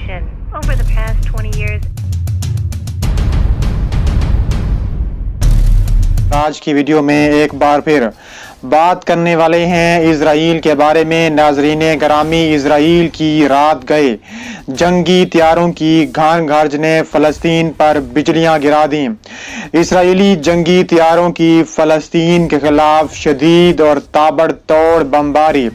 nation. Over the past 20 years, آج کی video میں ایک بار پھر بات کرنے والے ہیں اسرائیل کے بارے میں۔ ناظرین گرامی، اسرائیل کی رات گئے جنگی طیاروں کی گھرج نے فلسطین پر بجلیاں گرا دیں۔ اسرائیلی جنگی طیاروں کی فلسطین کے خلاف شدید اور تابڑ توڑ بمباری۔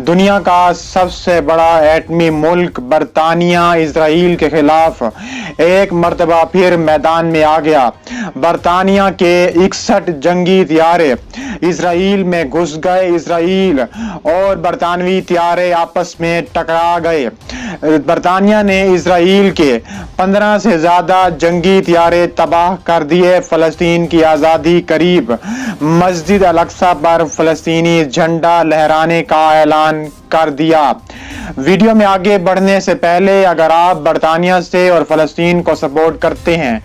دنیا کا سب سے بڑا ایٹمی ملک برطانیہ اسرائیل کے خلاف ایک مرتبہ پھر میدان میں آ گیا۔ برطانیہ کے 61 جنگی طیارے اسرائیل میں گھس گئے۔ اسرائیل اور برطانوی طیارے آپس میں ٹکرا گئے۔ برطانیہ نے اسرائیل کے 15 سے زیادہ جنگی طیارے تباہ کر دیے۔ فلسطین کی آزادی قریب۔ مسجد الاقصی پر فلسطینی جھنڈا لہرانے کا اعلان کر دیا۔ ویڈیو میں آگے بڑھنے سے پہلے اگر آپ برطانیہ سے اور فلسطین کو سپورٹ کرتے ہیں،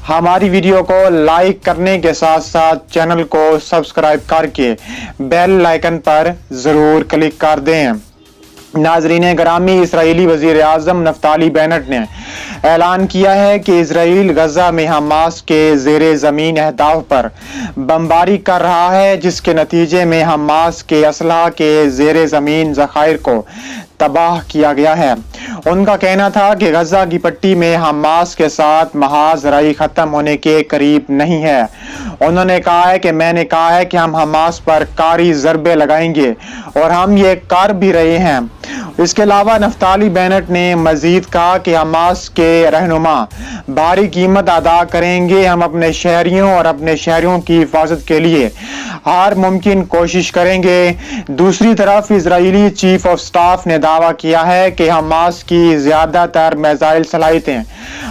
ہماری ویڈیو کو لائک کرنے کے ساتھ ساتھ چینل کو سبسکرائب کر کے بیل آئیکن پر ضرور کلک کر دیں۔ ناظرین گرامی، اسرائیلی وزیر اعظم نفتالی بینٹ نے اعلان کیا ہے کہ اسرائیل غزہ میں حماس کے زیر زمین اہداف پر بمباری کر رہا ہے، جس کے نتیجے میں حماس کے اسلحہ کے زیر زمین ذخائر کو تباہ کیا گیا ہے۔ ان کا کہنا تھا کہ غزہ کی پٹی میں حماس کے ساتھ محاذ رائی ختم ہونے کے قریب نہیں ہے۔ انہوں نے کہا ہے کہ میں نے کہا ہے کہ ہم حماس پر کاری ضربے لگائیں گے اور ہم یہ کر بھی رہے ہیں۔ اس کے علاوہ نفتالی بینٹ نے مزید کہا کہ حماس کے رہنما بھاری قیمت ادا کریں گے۔ ہم اپنے شہریوں اور اپنے شہریوں کی حفاظت کے لیے ہر ممکن کوشش کریں گے۔ دوسری طرف اسرائیلی چیف آف سٹاف نے دعویٰ کیا ہے کہ حماس کی زیادہ تر میزائل صلاحیتیں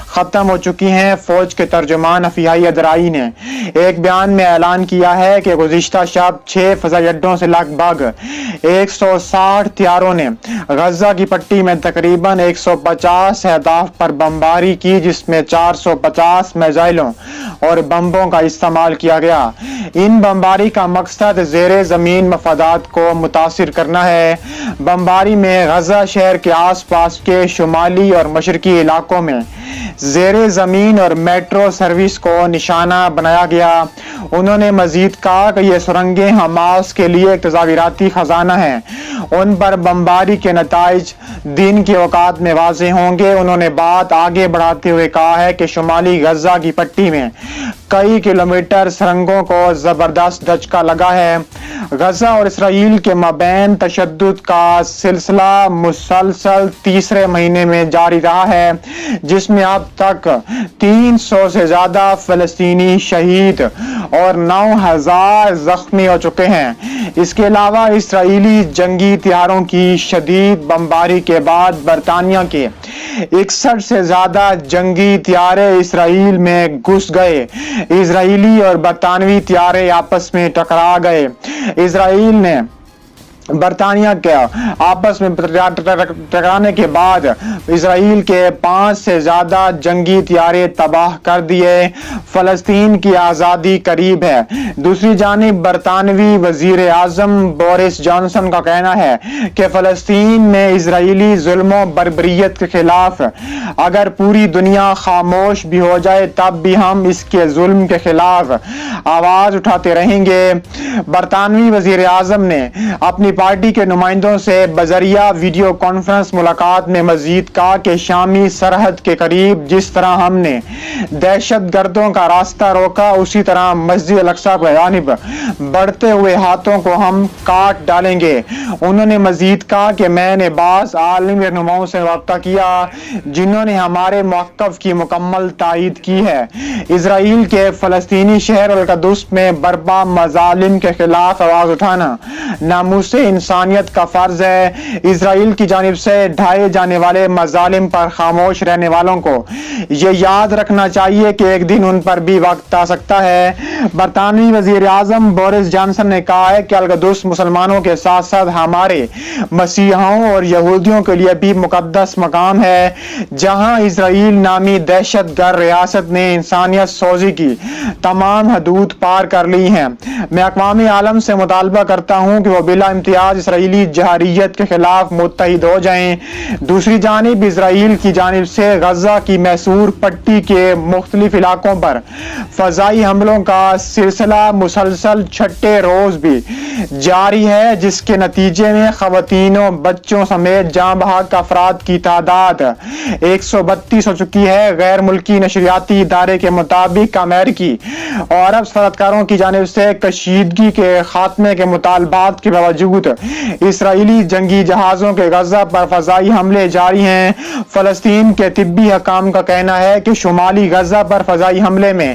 ختم ہو چکی ہیں۔ فوج کے ترجمان افیائی ادرائی نے ایک بیان میں اعلان کیا ہے کہ گزشتہ شب 6 فضائی اڈوں سے لگ بھگ 160 طیاروں نے غزہ کی پٹی میں تقریباً 150 اہداف پر بمباری کی، جس میں 450 میزائلوں اور بمبوں کا استعمال کیا گیا۔ ان بمباری کا مقصد زیر زمین مفادات کو متاثر کرنا ہے۔ بمباری میں غزہ شہر کے آس پاس کے شمالی اور مشرقی علاقوں میں زیر زمین اور میٹرو سروس کو نشانہ بنایا گیا۔ انہوں نے مزید کہا کہ یہ سرنگیں حماس کے لیے ایک تصاویراتی خزانہ ہیں۔ ان پر بمباری کے نتائج دن کے اوقات میں واضح ہوں گے۔ انہوں نے بات آگے بڑھاتے ہوئے کہا ہے کہ شمالی غزہ کی پٹی میں کئی کلومیٹر سرنگوں کو زبردست دھچکا لگا ہے۔ غزہ اور اسرائیل کے مابین تشدد کا سلسلہ مسلسل تیسرے مہینے میں جاری رہا ہے، جس میں اب تک 300 سے زیادہ فلسطینی شہید اور 9000 زخمی ہو چکے ہیں۔ اس کے علاوہ اسرائیلی جنگی طیاروں کی شدید بمباری کے بعد برطانیہ کے 61 سے زیادہ جنگی طیارے اسرائیل میں گھس گئے۔ اسرائیلی اور برطانوی طیارے آپس میں ٹکرا گئے۔ اسرائیل نے برطانیہ کے آپس میں ٹکرانے کے بعد اسرائیل کے 5 سے زیادہ جنگی طیارے تباہ کر دیے۔ فلسطین کی آزادی قریب ہے۔ دوسری جانب برطانوی وزیر اعظم بورس جانسن کا کہنا ہے کہ فلسطین میں اسرائیلی ظلم و بربریت کے خلاف اگر پوری دنیا خاموش بھی ہو جائے تب بھی ہم اس کے ظلم کے خلاف آواز اٹھاتے رہیں گے۔ برطانوی وزیر اعظم نے اپنی پارٹی کے نمائندوں سے بذریعہ ویڈیو کانفرنس ملاقات میں مزید کہا کہ شامی سرحد کے قریب جس طرح ہم نے دہشت گردوں کا راستہ روکا، اسی طرح مسجد الاقصی کی جانب بڑھتے ہوئے ہاتھوں کو ہم کاٹ ڈالیں گے۔ انہوں نے مزید کہا کہ میں نے بعض عالمی رہنماؤں سے رابطہ کیا جنہوں نے ہمارے موقف کی مکمل تائید کی ہے۔ اسرائیل کے فلسطینی شہر القدس میں برپا مظالم کے خلاف آواز اٹھانا ناموس انسانیت کا فرض ہے۔ اسرائیل کی جانب سے ڈھائے جانے والے مظالم پر خاموش رہنے والوں کو یہ یاد رکھنا چاہیے کہ ایک دن ان پر بھی وقت آ سکتا ہے۔ برطانوی وزیر اعظم بورس جانسن نے کہا ہے کہ القدس مسلمانوں کے ساتھ ساتھ ہمارے مسیحیوں اور یہودیوں کے لیے بھی مقدس مقام ہے، جہاں اسرائیل نامی دہشت گرد ریاست نے انسانیت سوزی کی تمام حدود پار کر لی ہیں۔ میں اقوام عالم سے مطالبہ کرتا ہوں کہ وہ بلا امتیاز متحد اسرائیلی جہریت کے خلاف متحد ہو جائیں۔ دوسری جانب اسرائیل کی جانب سے غزہ کی محصور پٹی کے مختلف علاقوں پر فضائی حملوں کا سلسلہ مسلسل چھٹے روز بھی جاری ہے، جس کے نتیجے میں خواتینوں، بچوں سمیت جاں بحق افراد کی تعداد 132 ہو چکی ہے۔ غیر ملکی نشریاتی ادارے کے مطابق امریکی اور عرب سفارتکاروں کی جانب سے کشیدگی کے خاتمے کے مطالبات کے باوجود اسرائیلی جنگی جہازوں کے غزہ پر فضائی حملے جاری ہیں۔ فلسطین کے طبی حکام کا کہنا ہے کہ شمالی غزہ پر فضائی حملے میں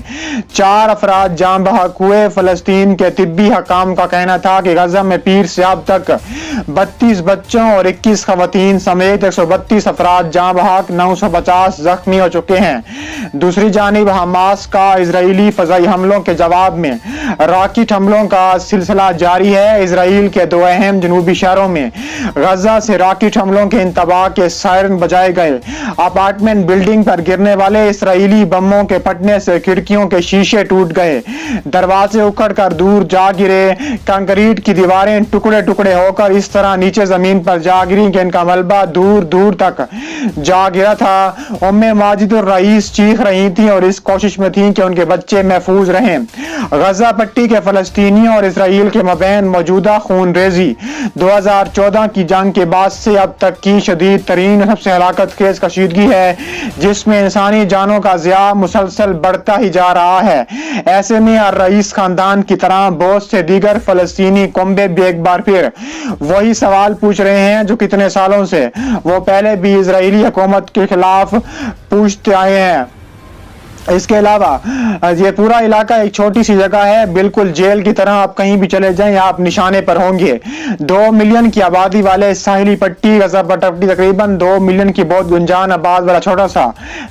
4 افراد جاں بحق ہوئے۔ فلسطین کے طبی حکام کا کہنا تھا کہ غزہ میں پیر سے اب تک 32 بچوں اور 21 خواتین سمیت 132 افراد جاں بحق، 950 زخمی ہو چکے ہیں۔ دوسری جانب حماس کا اسرائیلی فضائی حملوں کے جواب میں راکٹ حملوں کا سلسلہ جاری ہے۔ اسرائیل کے 2 اہم جنوبی شہروں میں غزہ سے راکٹ حملوں کے انتباہ کے سائرن بجائے گئے۔ اپارٹمنٹ بلڈنگ پر گرنے والے اسرائیلی بموں کے پھٹنے سے کھڑکیوں کے شیشے ٹوٹ گئے، دروازے اکھڑ کر دور جا گرے، کنکریٹ کی دیواریں ٹکڑے ٹکڑے ہو کر اس طرح نیچے زمین پر جا گری کہ ان کا ملبہ دور دور تک جا گرا تھا۔ ام ماجد الرئیس چیخ رہی تھیں اور اس کوشش میں تھیں کہ ان کے بچے محفوظ رہیں۔ غزہ پٹی کے فلسطینیوں اور اسرائیل کے مابین موجودہ خون ریزی 2014 کی جنگ کے بعد سے اب تک کی شدید ترین سب سے ہلاکت خیز کشیدگی ہے، جس میں انسانی جانوں کا ضیاع مسلسل بڑھتا ہی جا رہا ہے۔ ایسے میں الرئیس خاندان کی طرح بہت سے دیگر فلسطینی کنبے بھی ایک بار پھر وہی سوال پوچھ رہے ہیں جو کتنے سالوں سے وہ پہلے بھی اسرائیلی حکومت کے خلاف پوچھتے آئے ہیں۔ اس کے علاوہ یہ پورا علاقہ ایک چھوٹی سی جگہ ہے، بالکل جیل کی طرح۔ آپ کہیں بھی چلے جائیں آپ نشانے پر ہوں گے۔ 2 ملین کی آبادی والے ساحلی پٹی غزہ پٹی تقریباً 2 ملین کی بہت گنجان آباد والا چھوٹا سا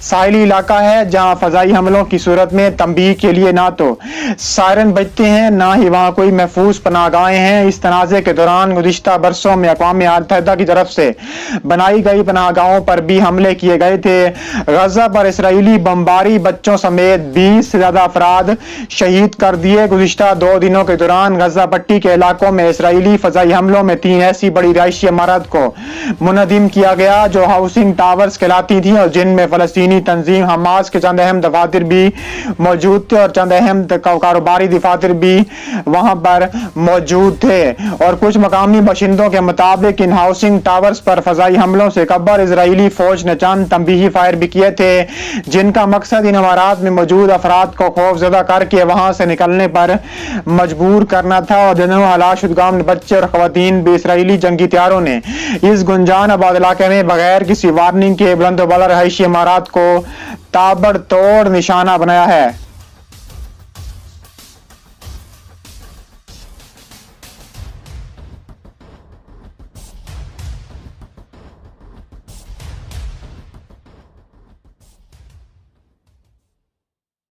ساحلی علاقہ ہے، جہاں فضائی حملوں کی صورت میں تنبیہ کے لیے نہ تو سائرن بجتے ہیں، نہ ہی وہاں کوئی محفوظ پناہ گاہیں ہیں۔ اس تنازع کے دوران گزشتہ برسوں میں اقوام متحدہ کی طرف سے بنائی گئی پناہ گاہوں پر بھی حملے کیے گئے تھے۔ غزہ پر اسرائیلی بمباری بچوں سمیت 20 سے زیادہ افراد شہید کر دیے۔ گزشتہ 2 دنوں کے دوران غزہ پٹی کے علاقوں میں اسرائیلی فضائی حملوں میں 3 ایسی بڑی رہائشی عمارات کو منہدم کیا گیا جو ہاؤسنگ ٹاورز کہلاتی تھیں اور جن میں فلسطینی تنظیم حماس کے چند اہم دفاتر بھی موجود تھے اور چند اہم کاروباری دفاتر بھی وہاں پر موجود تھے۔ اور کچھ مقامی باشندوں کے مطابق ان ہاؤسنگ ٹاورز پر فضائی حملوں سے قبل اسرائیلی فوج نے چند تنبیہی فائر بھی کیے تھے، جن کا مقصد ان عمارات میں موجود افراد کو خوف زدہ کر کے وہاں سے نکلنے پر مجبور کرنا تھا۔ اور جنوں ہلاک شدگان بچے اور خواتین بھی اسرائیلی جنگی طیاروں نے اس گنجان آباد علاقے میں بغیر کسی وارننگ کے بلند و بالا رہائشی عمارات کو تابڑ توڑ نشانہ بنایا ہے۔